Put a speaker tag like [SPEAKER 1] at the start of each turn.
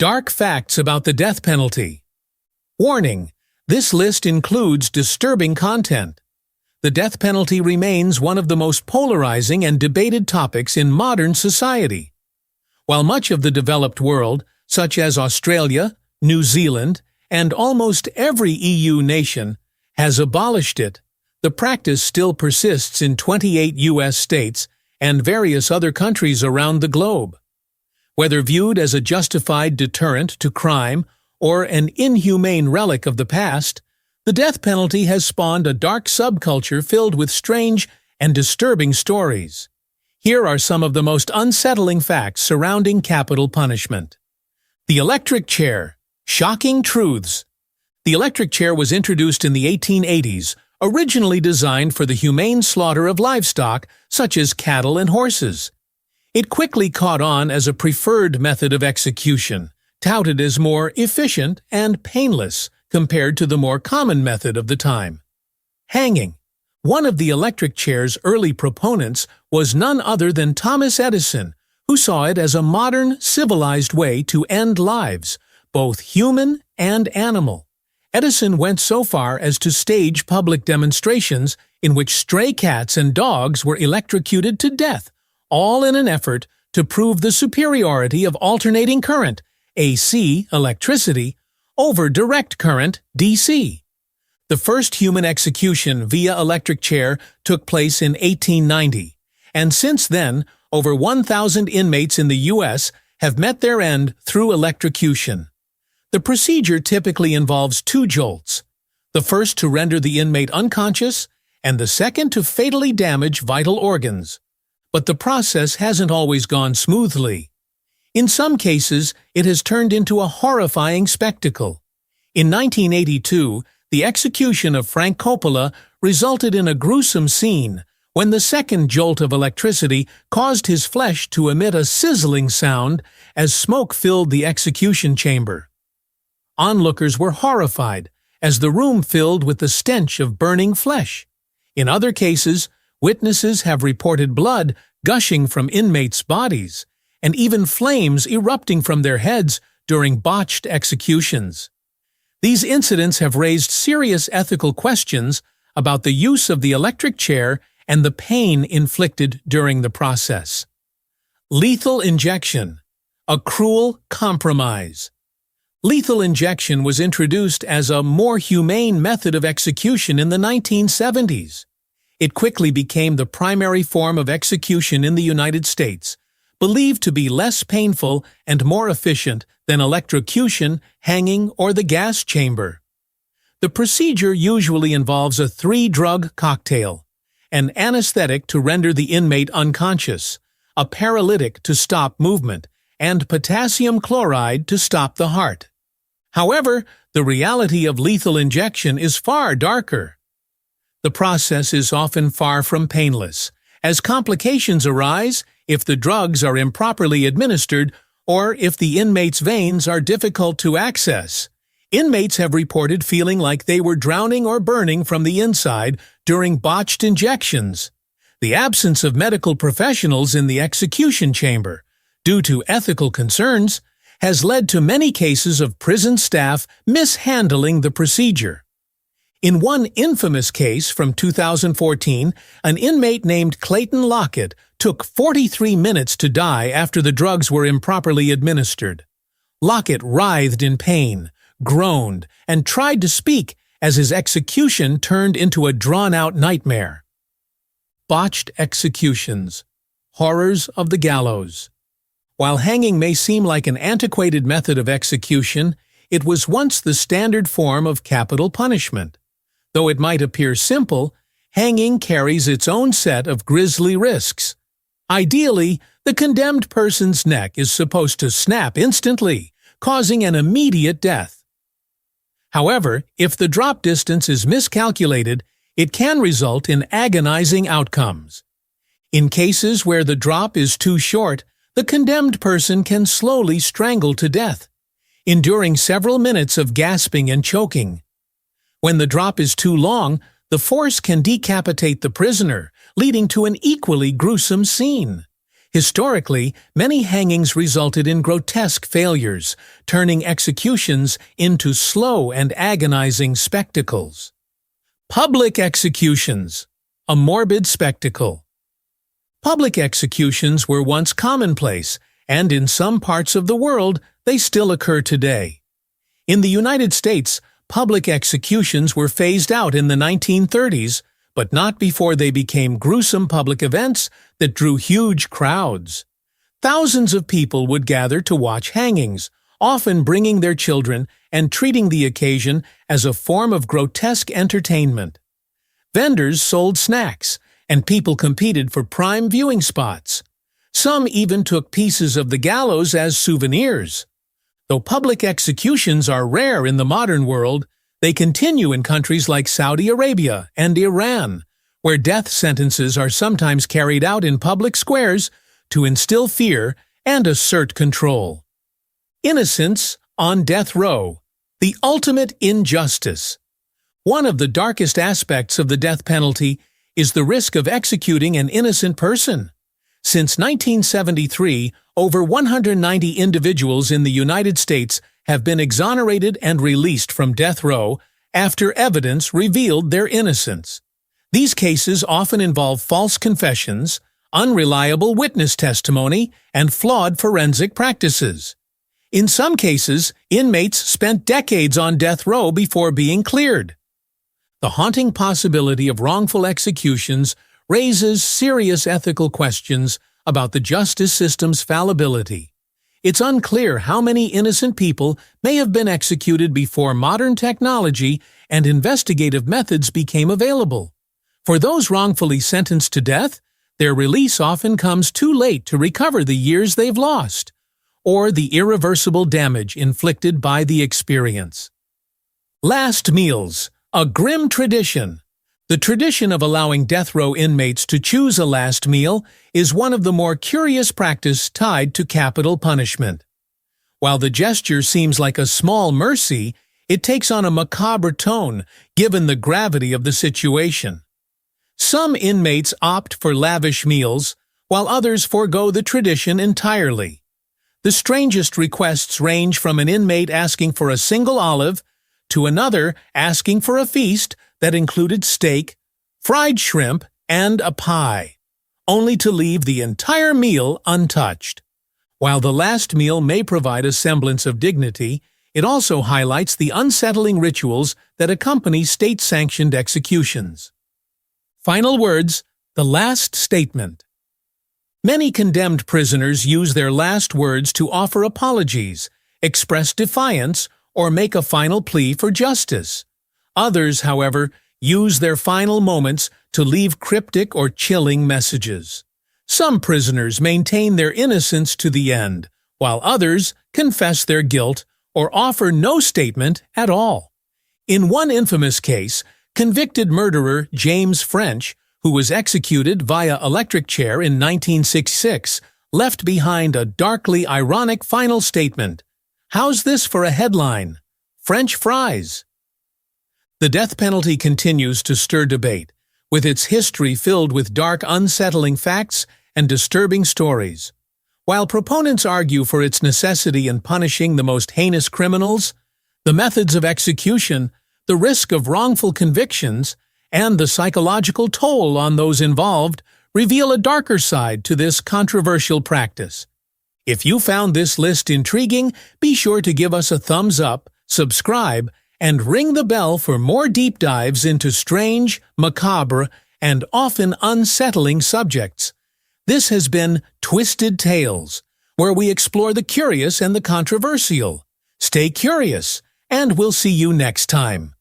[SPEAKER 1] Dark facts about the death penalty. Warning: this list includes disturbing content. The death penalty remains one of the most polarizing and debated topics in modern society. While much of the developed world, such as Australia, New Zealand, and almost every EU nation, has abolished it, the practice still persists in 28 U.S. states and various other countries around the globe. Whether viewed as a justified deterrent to crime or an inhumane relic of the past, the death penalty has spawned a dark subculture filled with strange and disturbing stories. Here are some of the most unsettling facts surrounding capital punishment. The electric chair. Shocking truths. The electric chair was introduced in the 1880s, originally designed for the humane slaughter of livestock such as cattle and horses. It quickly caught on as a preferred method of execution, touted as more efficient and painless compared to the more common method of the time. Hanging. One of the electric chair's early proponents was none other than Thomas Edison, who saw it as a modern, civilized way to end lives, both human and animal. Edison went so far as to stage public demonstrations in which stray cats and dogs were electrocuted to death, all in an effort to prove the superiority of alternating current, AC, electricity, over direct current, DC. The first human execution via electric chair took place in 1890, and since then, over 1,000 inmates in the U.S. have met their end through electrocution. The procedure typically involves 2 jolts, the first to render the inmate unconscious, and the second to fatally damage vital organs. But the process hasn't always gone smoothly. In some cases, it has turned into a horrifying spectacle. In 1982, the execution of Frank Coppola resulted in a gruesome scene when the second jolt of electricity caused his flesh to emit a sizzling sound as smoke filled the execution chamber. Onlookers were horrified as the room filled with the stench of burning flesh. In other cases, witnesses have reported blood gushing from inmates' bodies, and even flames erupting from their heads during botched executions. These incidents have raised serious ethical questions about the use of the electric chair and the pain inflicted during the process. Lethal injection. A cruel compromise. Lethal injection was introduced as a more humane method of execution in the 1970s. It quickly became the primary form of execution in the United States, believed to be less painful and more efficient than electrocution, hanging, or the gas chamber. The procedure usually involves a 3-drug cocktail: an anesthetic to render the inmate unconscious, a paralytic to stop movement, and potassium chloride to stop the heart. However, the reality of lethal injection is far darker. The process is often far from painless, as complications arise if the drugs are improperly administered or if the inmate's veins are difficult to access. Inmates have reported feeling like they were drowning or burning from the inside during botched injections. The absence of medical professionals in the execution chamber, due to ethical concerns, has led to many cases of prison staff mishandling the procedure. In one infamous case from 2014, an inmate named Clayton Lockett took 43 minutes to die after the drugs were improperly administered. Lockett writhed in pain, groaned, and tried to speak as his execution turned into a drawn-out nightmare. Botched executions. Horrors of the gallows. While hanging may seem like an antiquated method of execution, it was once the standard form of capital punishment. Though it might appear simple, hanging carries its own set of grisly risks. Ideally, the condemned person's neck is supposed to snap instantly, causing an immediate death. However, if the drop distance is miscalculated, it can result in agonizing outcomes. In cases where the drop is too short, the condemned person can slowly strangle to death, enduring several minutes of gasping and choking. When the drop is too long, the force can decapitate the prisoner, leading to an equally gruesome scene. Historically, many hangings resulted in grotesque failures, turning executions into slow and agonizing spectacles. Public executions, a morbid spectacle. Public executions were once commonplace, and in some parts of the world, they still occur today. In the United States, public executions were phased out in the 1930s, but not before they became gruesome public events that drew huge crowds. Thousands of people would gather to watch hangings, often bringing their children and treating the occasion as a form of grotesque entertainment. Vendors sold snacks, and people competed for prime viewing spots. Some even took pieces of the gallows as souvenirs. Though public executions are rare in the modern world, they continue in countries like Saudi Arabia and Iran, where death sentences are sometimes carried out in public squares to instill fear and assert control. Innocence on death row, the ultimate injustice. One of the darkest aspects of the death penalty is the risk of executing an innocent person. Since 1973, over 190 individuals in the United States have been exonerated and released from death row after evidence revealed their innocence. These cases often involve false confessions, unreliable witness testimony, and flawed forensic practices. In some cases, inmates spent decades on death row before being cleared. The haunting possibility of wrongful executions raises serious ethical questions about the justice system's fallibility. It's unclear how many innocent people may have been executed before modern technology and investigative methods became available. For those wrongfully sentenced to death, their release often comes too late to recover the years they've lost, or the irreversible damage inflicted by the experience. Last meals, a grim tradition. The tradition of allowing death row inmates to choose a last meal is one of the more curious practices tied to capital punishment. While the gesture seems like a small mercy, it takes on a macabre tone given the gravity of the situation. Some inmates opt for lavish meals, while others forego the tradition entirely. The strangest requests range from an inmate asking for a single olive to another asking for a feast that included steak, fried shrimp, and a pie, only to leave the entire meal untouched. While the last meal may provide a semblance of dignity, it also highlights the unsettling rituals that accompany state-sanctioned executions. Final words, the last statement. Many condemned prisoners use their last words to offer apologies, express defiance, or make a final plea for justice. Others, however, use their final moments to leave cryptic or chilling messages. Some prisoners maintain their innocence to the end, while others confess their guilt or offer no statement at all. In one infamous case, convicted murderer James French, who was executed via electric chair in 1966, left behind a darkly ironic final statement. How's this for a headline? French fries. The death penalty continues to stir debate, with its history filled with dark, unsettling facts and disturbing stories. While proponents argue for its necessity in punishing the most heinous criminals, the methods of execution, the risk of wrongful convictions, and the psychological toll on those involved reveal a darker side to this controversial practice. If you found this list intriguing, be sure to give us a thumbs up, subscribe, and ring the bell for more deep dives into strange, macabre, and often unsettling subjects. This has been Twisted Tales, where we explore the curious and the controversial. Stay curious, and we'll see you next time.